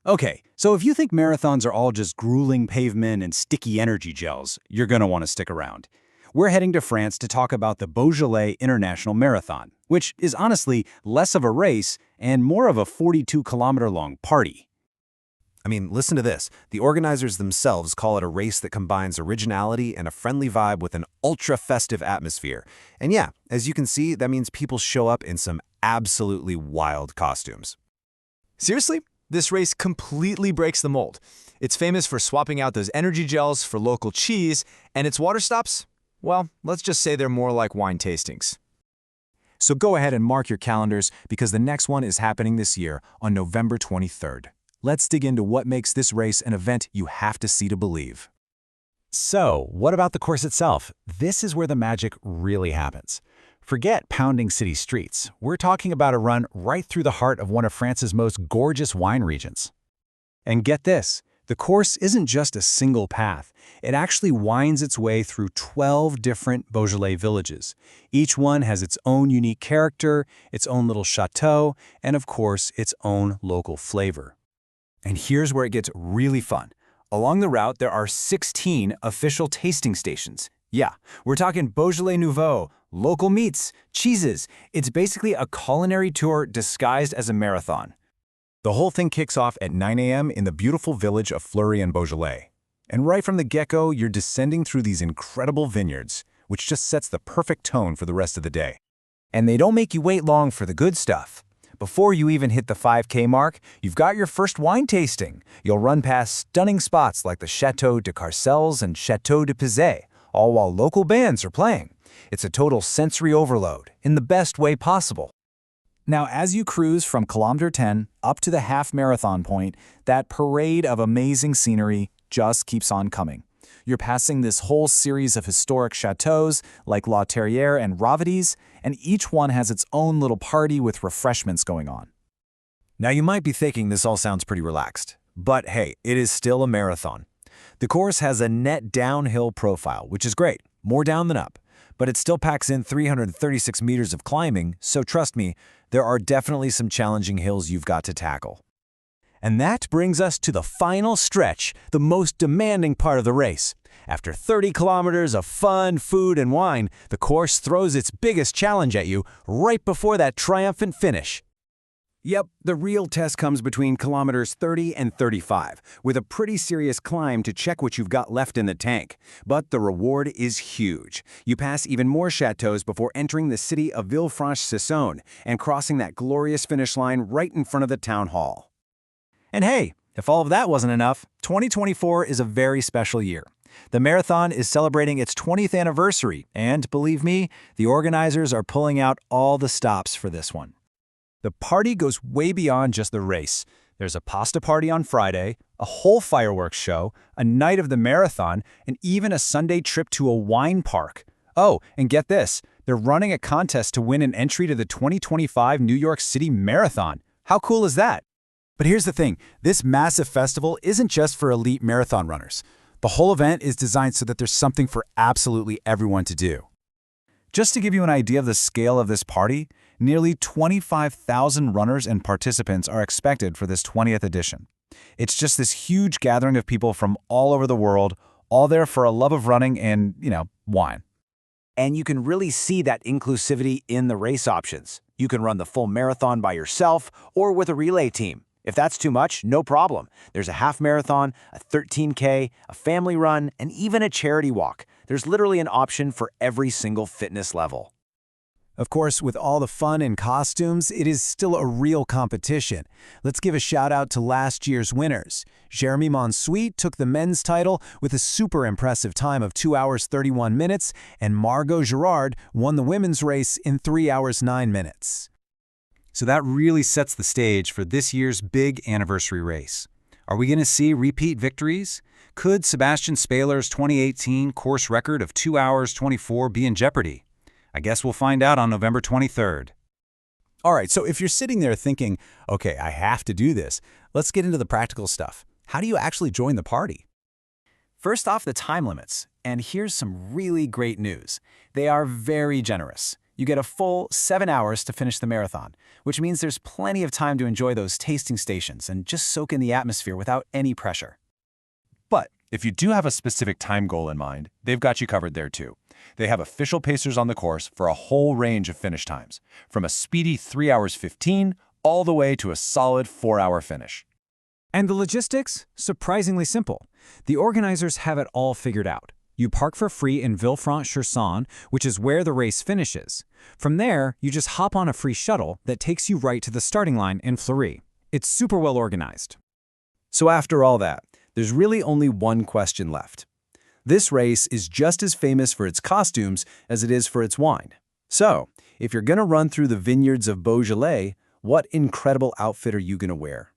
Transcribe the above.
Okay, so if you think marathons are all just grueling pavement and sticky energy gels, you're going to want to stick around. We're heading to France to talk about the Beaujolais International Marathon, which is honestly less of a race and more of a 42-kilometer-long party. I mean, listen to this. The organizers themselves call it a race that combines originality and a friendly vibe with an ultra-festive atmosphere. And yeah, as you can see, that means people show up in some absolutely wild costumes. Seriously? This race completely breaks the mold. It's famous for swapping out those energy gels for local cheese, and its water stops? Well, let's just say they're more like wine tastings. So go ahead and mark your calendars because the next one is happening this year on November 23rd. Let's dig into what makes this race an event you have to see to believe. So, what about the course itself? This is where the magic really happens. Forget pounding city streets. We're talking about a run right through the heart of one of France's most gorgeous wine regions. And get this, the course isn't just a single path. It actually winds its way through 12 different Beaujolais villages. Each one has its own unique character, its own little chateau, and of course, its own local flavor. And here's where it gets really fun. Along the route, there are 16 official tasting stations. Yeah, we're talking Beaujolais Nouveau, local meats, cheeses. It's basically a culinary tour disguised as a marathon. The whole thing kicks off at 9 a.m. in the beautiful village of Fleury-en-Beaujolais. And right from the get-go, you're descending through these incredible vineyards, which just sets the perfect tone for the rest of the day. And they don't make you wait long for the good stuff. Before you even hit the 5K mark, you've got your first wine tasting. You'll run past stunning spots like the Château de Carcelles and Château de Pizet, all while local bands are playing. It's a total sensory overload, in the best way possible. Now, as you cruise from kilometer 10 up to the half-marathon point, that parade of amazing scenery just keeps on coming. You're passing this whole series of historic chateaux like La Terrière and Ravadis, and each one has its own little party with refreshments going on. Now, you might be thinking this all sounds pretty relaxed, but hey, it is still a marathon. The course has a net downhill profile, which is great, more down than up, but it still packs in 336 meters of climbing, so trust me, there are definitely some challenging hills you've got to tackle. And that brings us to the final stretch, the most demanding part of the race. After 30 kilometers of fun, food, and wine, the course throws its biggest challenge at you right before that triumphant finish. Yep, the real test comes between kilometers 30 and 35, with a pretty serious climb to check what you've got left in the tank. But the reward is huge. You pass even more chateaux before entering the city of Villefranche-sur-Saône and crossing that glorious finish line right in front of the town hall. And hey, if all of that wasn't enough, 2024 is a very special year. The marathon is celebrating its 20th anniversary, and believe me, the organizers are pulling out all the stops for this one. The party goes way beyond just the race. There's a pasta party on Friday, a whole fireworks show, a night of the marathon, and even a Sunday trip to a wine park. Oh, and get this, they're running a contest to win an entry to the 2025 New York City Marathon. How cool is that? But here's the thing, this massive festival isn't just for elite marathon runners. The whole event is designed so that there's something for absolutely everyone to do. Just to give you an idea of the scale of this party, nearly 25,000 runners and participants are expected for this 20th edition. It's just this huge gathering of people from all over the world, all there for a love of running and, wine. And you can really see that inclusivity in the race options. You can run the full marathon by yourself or with a relay team. If that's too much, no problem. There's a half marathon, a 13K, a family run, and even a charity walk. There's literally an option for every single fitness level. Of course, with all the fun and costumes, it is still a real competition. Let's give a shout out to last year's winners. Jeremy Monsuit took the men's title with a super impressive time of 2 hours 31 minutes, and Margot Girard won the women's race in 3 hours 9 minutes. So that really sets the stage for this year's big anniversary race. Are we going to see repeat victories? Could Sebastian Spaler's 2018 course record of 2 hours 24 be in jeopardy? I guess we'll find out on November 23rd. All right, so if you're sitting there thinking, okay, I have to do this, let's get into the practical stuff. How do you actually join the party? First off, the time limits. And here's some really great news. They are very generous. You get a full 7 hours to finish the marathon, which means there's plenty of time to enjoy those tasting stations and just soak in the atmosphere without any pressure. But if you do have a specific time goal in mind, they've got you covered there too. They have official pacers on the course for a whole range of finish times, from a speedy 3 hours 15 all the way to a solid 4-hour finish. And the logistics? Surprisingly simple. The organizers have it all figured out. You park for free in Villefranche-sur-Saône, which is where the race finishes. From there, you just hop on a free shuttle that takes you right to the starting line in Fleury. It's super well organized. So after all that, there's really only one question left. This race is just as famous for its costumes as it is for its wine. So, if you're going to run through the vineyards of Beaujolais, what incredible outfit are you going to wear?